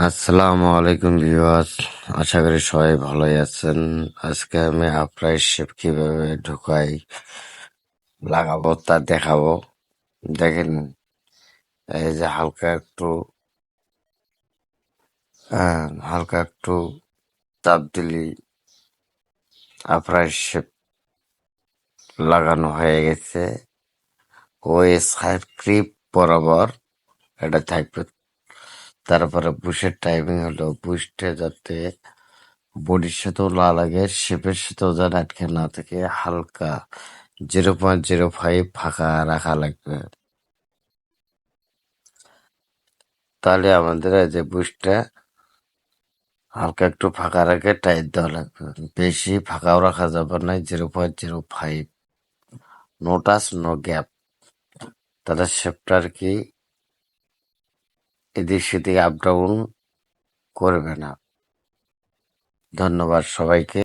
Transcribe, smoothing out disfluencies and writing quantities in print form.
আসসালামু আলাইকুম ভিউয়ার্স, আশা করি সবাই ভালোই আছেন। আজকে আমি আফটার শেপ কিভাবে ঢুকাই লাগাবো তা দেখাবো। দেখেন, এই যে হালকা একটু চাপ দিলেই আফটার শেপ লাগানো হয়ে গেছে। ওই সাইড ক্রিপ বরাবর এটা থাকবে। তারপরে বুশের টাইমিং হলো বুশটা যাতে বডির সাথেও না লাগে, শেপের সাথেও যেন আটকে না থাকে, হালকা 0.05 ফাঁকা রাখা লাগবে। তাহলে আমাদের এই যে বুশটা হালকা একটু ফাঁকা রেখে টাইট দেওয়া লাগবে। বেশি ফাঁকাও রাখা যাবে না, 0.05, নো টাচ নো গ্যাপ। তাহলে শেপটা আর কি এদিক সেদিক আপ ডাউন করবে না। ধন্যবাদ সবাইকে।